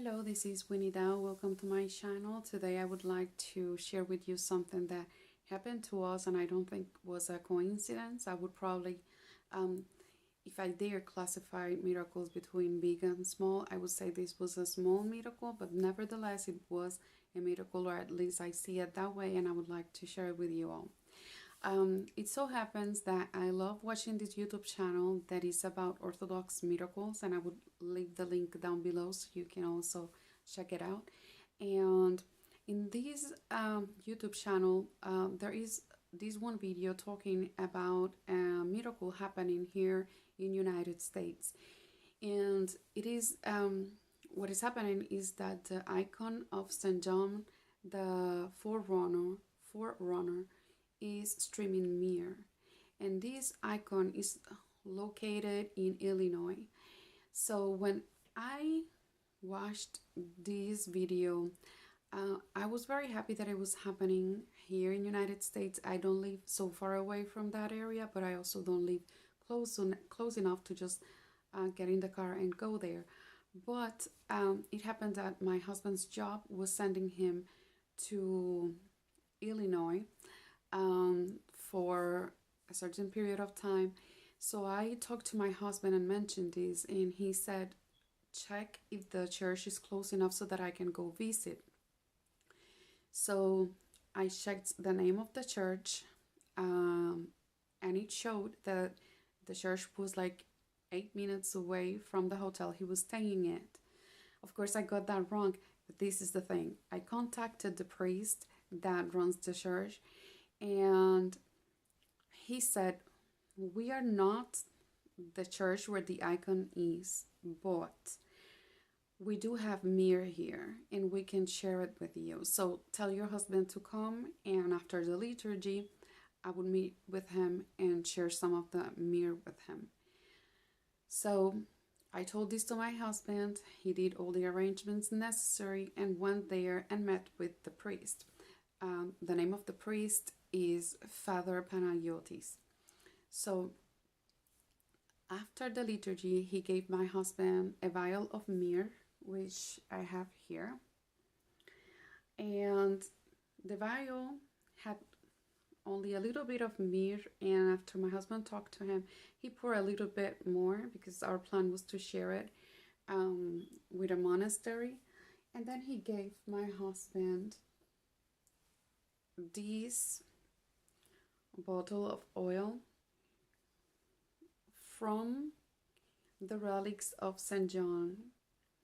Hello, this is Winnie Dow. Welcome to my channel. Today I would like to share with you something that happened to us and I don't think was a coincidence. I would probably, if I dare classify miracles between big and small, I would say this was a small miracle, but nevertheless it was a miracle, or at least I see it that way, and I would like to share it with you all. It so happens that I love watching this YouTube channel that is about Orthodox miracles, and I would leave the link down below so you can also check it out. And in this YouTube channel, there is this one video talking about a miracle happening here in United States. And it is, what is happening is that the icon of St. John, the forerunner, is streaming mirror, and this icon is located in Illinois. So when I watched this video, I was very happy that it was happening here in United States. I don't live so far away from that area, but I also don't live close enough to just get in the car and go there. But it happened that my husband's job was sending him to Illinois for a certain period of time. So I talked to my husband and mentioned this, and he said, check if the church is close enough so that I can go visit. So I checked the name of the church, and it showed that the church was like 8 minutes away from the hotel he was staying at. Of course, I got that wrong, but this is the thing. I contacted the priest that runs the church, and he said, we are not the church where the icon is, but we do have mirror here and we can share it with you. So tell your husband to come, and after the liturgy, I would meet with him and share some of the mirror with him. So I told this to my husband. He did all the arrangements necessary and went there and met with the priest. The name of the priest is Father Panagiotis. So after the liturgy, he gave my husband a vial of myrrh, which I have here. And the vial had only a little bit of myrrh, and after my husband talked to him, he poured a little bit more because our plan was to share it with a monastery. And then he gave my husband this bottle of oil from the relics of St. John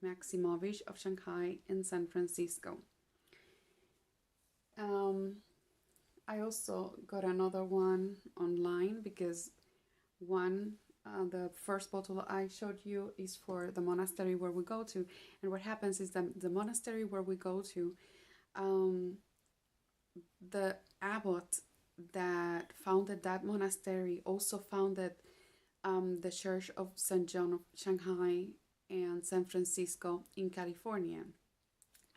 Maximovich of Shanghai and San Francisco. I also got another one online because the first bottle I showed you is for the monastery where we go to, and what happens is that the monastery where we go to, the abbot that founded that monastery also founded the Church of St. John of Shanghai and San Francisco in California.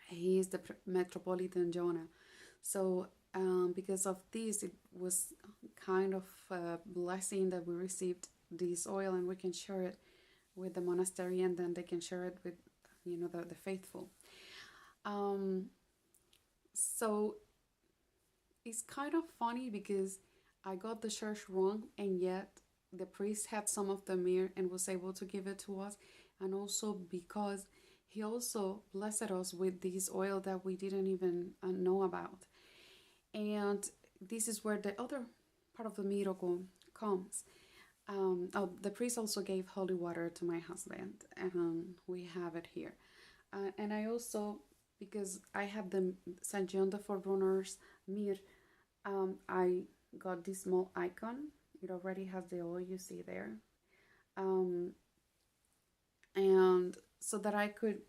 He is the Metropolitan Jonah. So because of this, it was kind of a blessing that we received this oil, and we can share it with the monastery, and then they can share it with the faithful. So it's kind of funny because I got the church wrong, and yet the priest had some of the myrrh and was able to give it to us, and also because he also blessed us with this oil that we didn't even know about. And this is where the other part of the miracle comes. The priest also gave holy water to my husband, and we have it here. And I also, because I have the St. John the Forerunner's mirror, I got this small icon. It already has the oil you see there. And so that I could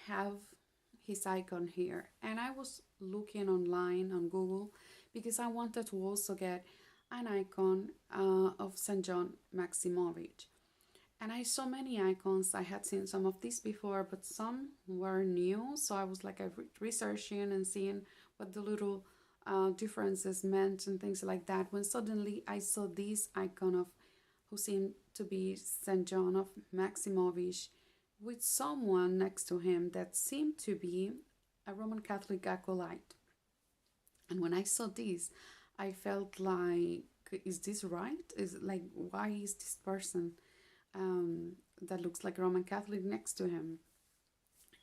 have his icon here. And I was looking online on Google because I wanted to also get an icon of St. John Maximovich. And I saw many icons. I had seen some of these before, but some were new. So I was like researching and seeing what the little differences meant and things like that, when suddenly I saw this icon of who seemed to be St. John of Maximovich with someone next to him that seemed to be a Roman Catholic acolyte. And when I saw this, I felt like, is this right? Is like, why is this person that looks like a Roman Catholic next to him?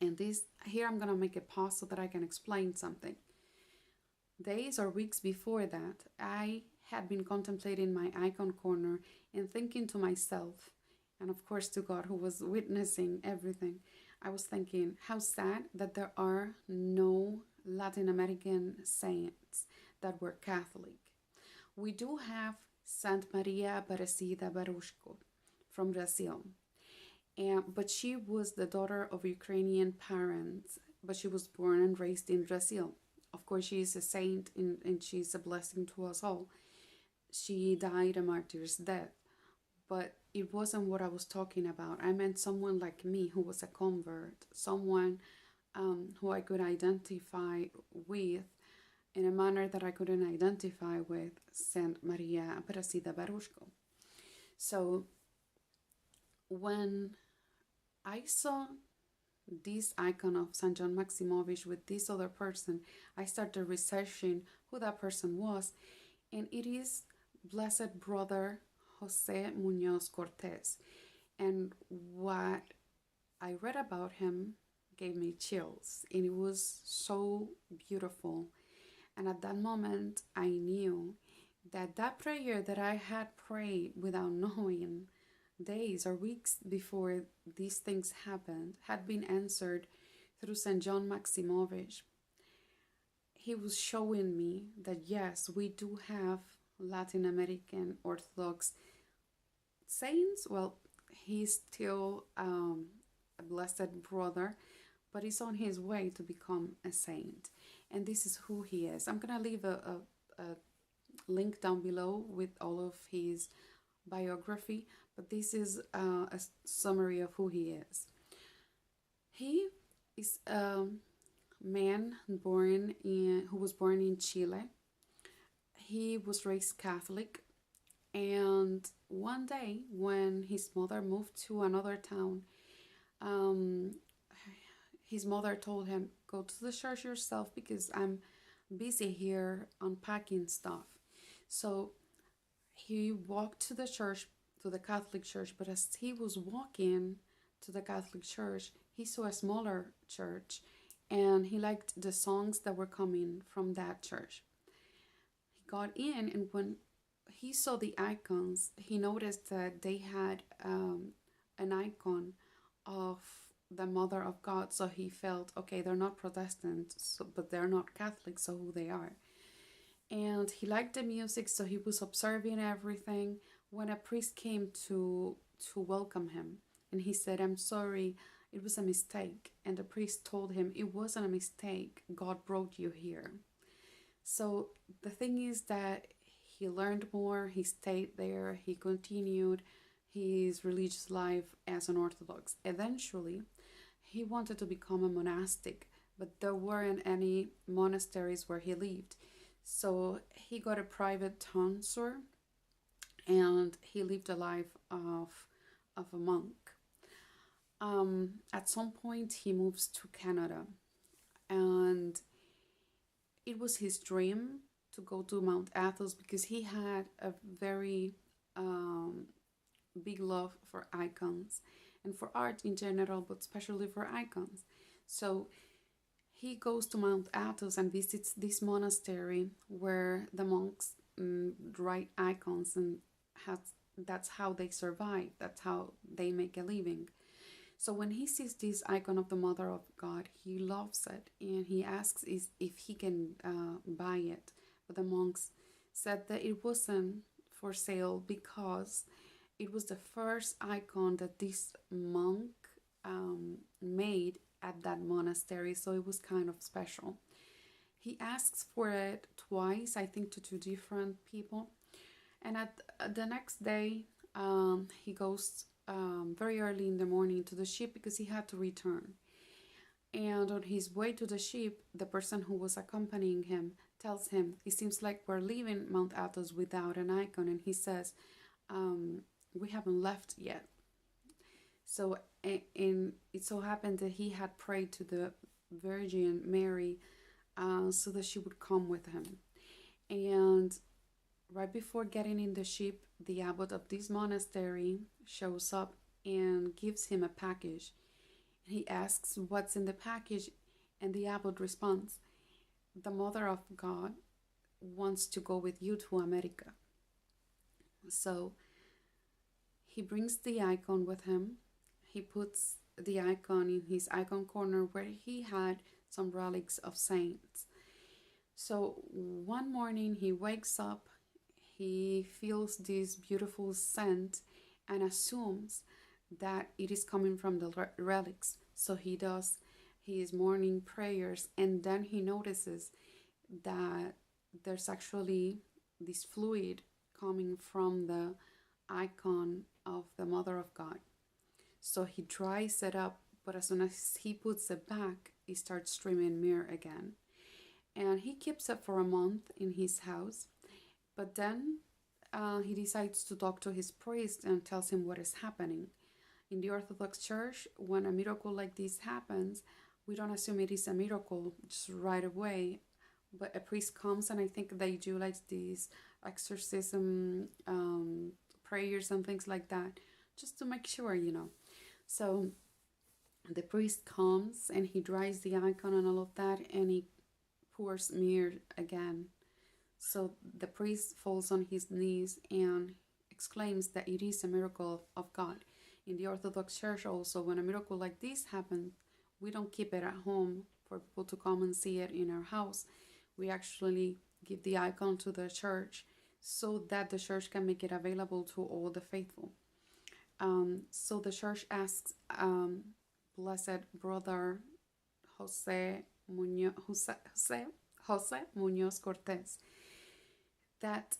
And this here I'm gonna make a pause so that I can explain something. Days or weeks before that, I had been contemplating my icon corner and thinking to myself, and of course to God who was witnessing everything, I was thinking how sad that there are no Latin American saints that were Catholic. We do have Saint Maria Aparecida Barushko from Brazil, but she was the daughter of Ukrainian parents, but she was born and raised in Brazil. Of course, she is a saint and she's a blessing to us all. She died a martyr's death, but it wasn't what I was talking about. I meant someone like me who was a convert, someone who I could identify with in a manner that I couldn't identify with Saint Maria Aparecida Barushko. So when I saw this icon of Saint John Maximovich with this other person, I started researching who that person was, and it is Blessed Brother José Muñoz-Cortéz. And what I read about him gave me chills, and it was so beautiful. And at that moment, I knew that that prayer that I had prayed without knowing days or weeks before these things happened had been answered through St. John Maximovich. He was showing me that yes, we do have Latin American Orthodox saints. Well, he's still a blessed brother, but he's on his way to become a saint. And this is who he is. I'm going to leave a link down below with all of his biography, but this is a summary of who he is. He is a man who was born in Chile. He was raised Catholic, and one day when his mother moved to another town, his mother told him, go to the church yourself because I'm busy here unpacking stuff. So he walked to the church, to the Catholic church, but as he was walking to the Catholic church, he saw a smaller church and he liked the songs that were coming from that church. He got in, and when he saw the icons, he noticed that they had an icon of the Mother of God. So he felt, okay, they're not Protestant, but they're not Catholic, so who they are. And he liked the music, so he was observing everything when a priest came to welcome him. And he said, I'm sorry, it was a mistake. And the priest told him, it wasn't a mistake, God brought you here. So the thing is that he learned more, he stayed there, he continued his religious life as an Orthodox. Eventually, he wanted to become a monastic, but there weren't any monasteries where he lived. So he got a private tonsure and he lived a life of a monk. At some point, he moves to Canada, and it was his dream to go to Mount Athos because he had a very big love for icons and for art in general, but especially for icons. So he goes to Mount Athos and visits this monastery where the monks write icons, and that's how they survive. That's how they make a living. So when he sees this icon of the Mother of God, he loves it and he asks if he can buy it. But the monks said that it wasn't for sale because it was the first icon that this monk made at that monastery, so it was kind of special. He asks for it twice, I think, to two different people. And at the next day, he goes very early in the morning to the ship because he had to return. And on his way to the ship, the person who was accompanying him tells him, it seems like we're leaving Mount Athos without an icon. And he says, we haven't left yet. So, and it so happened that he had prayed to the Virgin Mary so that she would come with him. And right before getting in the ship, the abbot of this monastery shows up and gives him a package. He asks what's in the package, and the abbot responds, "The Mother of God wants to go with you to America." So he brings the icon with him. He puts the icon in his icon corner where he had some relics of saints. So one morning he wakes up, he feels this beautiful scent and assumes that it is coming from the relics. So he does his morning prayers, and then he notices that there's actually this fluid coming from the icon of the Mother of God. So he dries it up, but as soon as he puts it back, it starts streaming mirror again. And he keeps it for a month in his house, but then he decides to talk to his priest and tells him what is happening. In the Orthodox Church, when a miracle like this happens, we don't assume it is a miracle just right away, but a priest comes, and I think they do like these exorcism prayers and things like that, just to make sure. So the priest comes and he dries the icon and all of that, and he pours myrrh again. So the priest falls on his knees and exclaims that it is a miracle of God. In the Orthodox Church also, when a miracle like this happens, we don't keep it at home for people to come and see it in our house. We actually give the icon to the church so that the church can make it available to all the faithful. So the church asks Blessed Brother José Muñoz-Cortéz that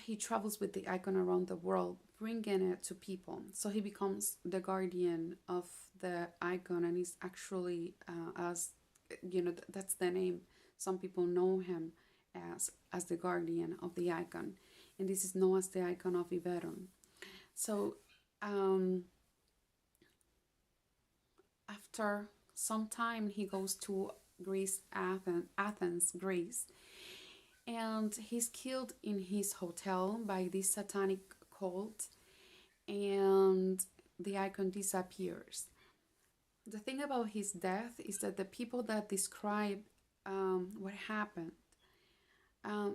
he travels with the icon around the world, bringing it to people. So he becomes the guardian of the icon, and he's actually, that's the name. Some people know him as the guardian of the icon, and this is known as the icon of Iberon. So after some time, he goes to Athens, Greece, and he's killed in his hotel by this satanic cult, and the icon disappears. The thing about his death is that the people that describe what happened,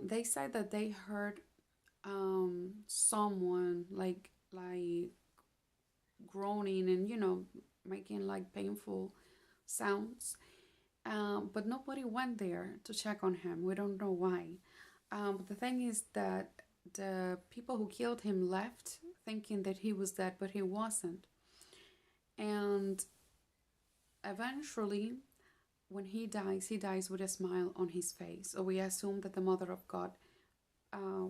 they said that they heard someone like groaning and making like painful sounds, but nobody went there to check on him. We don't know why. But the thing is that the people who killed him left thinking that he was dead, but he wasn't. And eventually, when he dies with a smile on his face. So we assume that the Mother of God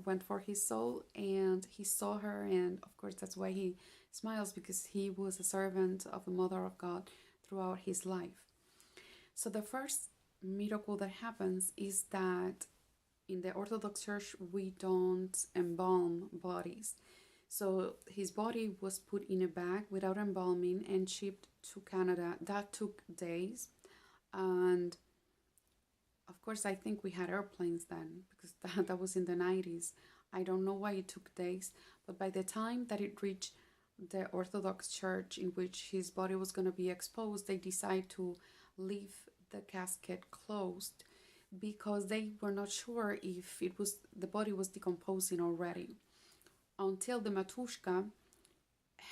went for his soul, and he saw her, and of course that's why he smiles, because he was a servant of the Mother of God throughout his life. So the first miracle that happens is that in the Orthodox Church we don't embalm bodies. So his body was put in a bag without embalming and shipped to Canada. That took days, and of course I think we had airplanes then, because that was in the 90s. I don't know why it took days, but by the time that it reached the Orthodox Church in which his body was going to be exposed, they decided to leave the casket closed because they were not sure if the body was decomposing already. Until the Matushka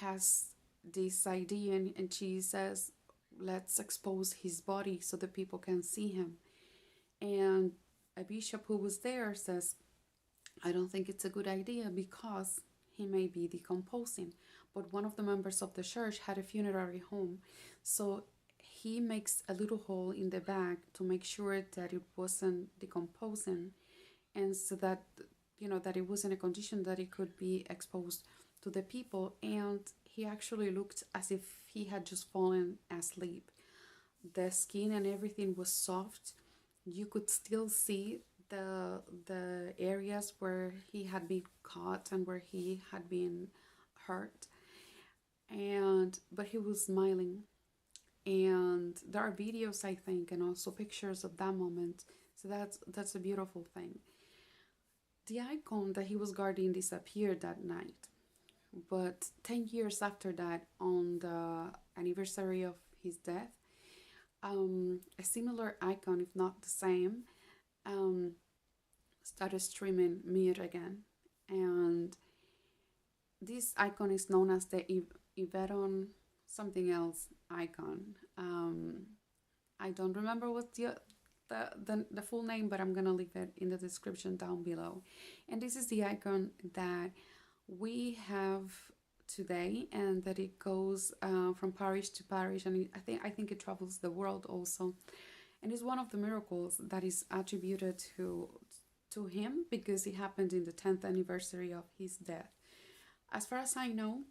has this idea, and she says, let's expose his body so the people can see him. And a bishop who was there says, I don't think it's a good idea because he may be decomposing. But one of the members of the church had a funerary home, so he makes a little hole in the bag to make sure that it wasn't decomposing, and so that that it was in a condition that it could be exposed to the people. And he actually looked as if he had just fallen asleep. The skin and everything was soft. You could still see the areas where he had been caught and where he had been hurt. and but he was smiling. And there are videos, I think, and also pictures of that moment. So that's a beautiful thing. The icon that he was guarding disappeared that night, but 10 years after that, on the anniversary of his death, a similar icon, if not the same, um, started streaming Mir again. And this icon is known as the Iveron something else icon. I don't remember what the full name, but I'm gonna leave it in the description down below. And this is the icon that we have today, and that it goes from parish to parish, and I think it travels the world also. And it's one of the miracles that is attributed to him because it happened in the 10th anniversary of his death. As far as I know,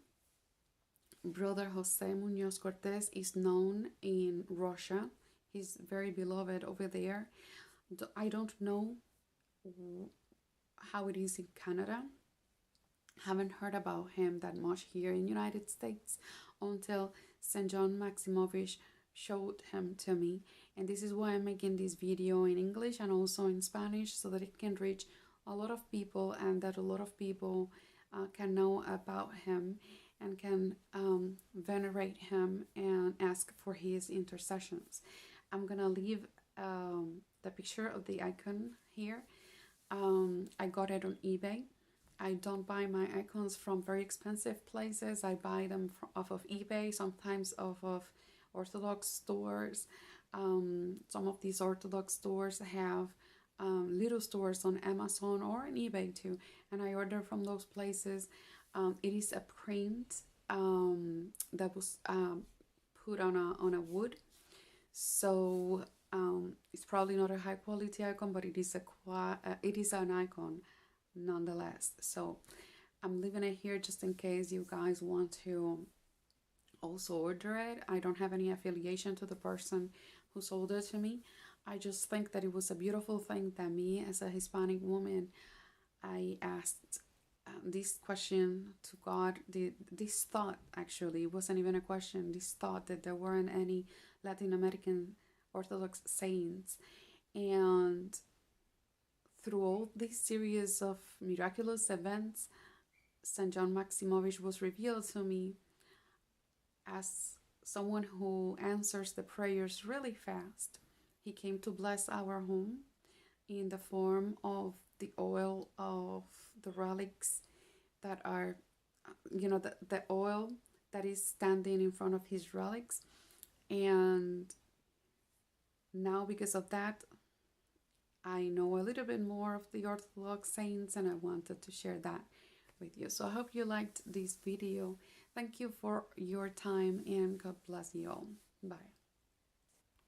Brother José Muñoz-Cortéz is known in Russia. He's very beloved over there. I don't know how it is in Canada. Haven't heard about him that much here in United States until St. John Maximovich showed him to me. And this is why I'm making this video in English and also in Spanish, so that it can reach a lot of people, and that a lot of people can know about him and can venerate him and ask for his intercessions. I'm gonna leave the picture of the icon here. I got it on eBay. I don't buy my icons from very expensive places. I buy them off of eBay, sometimes off of Orthodox stores. Some of these Orthodox stores have little stores on Amazon or on eBay too, and I order from those places. It is a print that was put on a wood, so it's probably not a high quality icon, but it is an icon nonetheless. So I'm leaving it here just in case you guys want to also order it. I don't have any affiliation to the person who sold it to me. I just think that it was a beautiful thing that me as a Hispanic woman, I asked this question to God. This thought, actually, it wasn't even a question, this thought that there weren't any Latin American Orthodox saints. And through all these series of miraculous events, St. John Maximovich was revealed to me as someone who answers the prayers really fast. He came to bless our home in the form of the oil of the relics that are, the oil that is standing in front of his relics. And now, because of that, I know a little bit more of the Orthodox saints, and I wanted to share that with you. So I hope you liked this video. Thank you for your time, and God bless you all. Bye.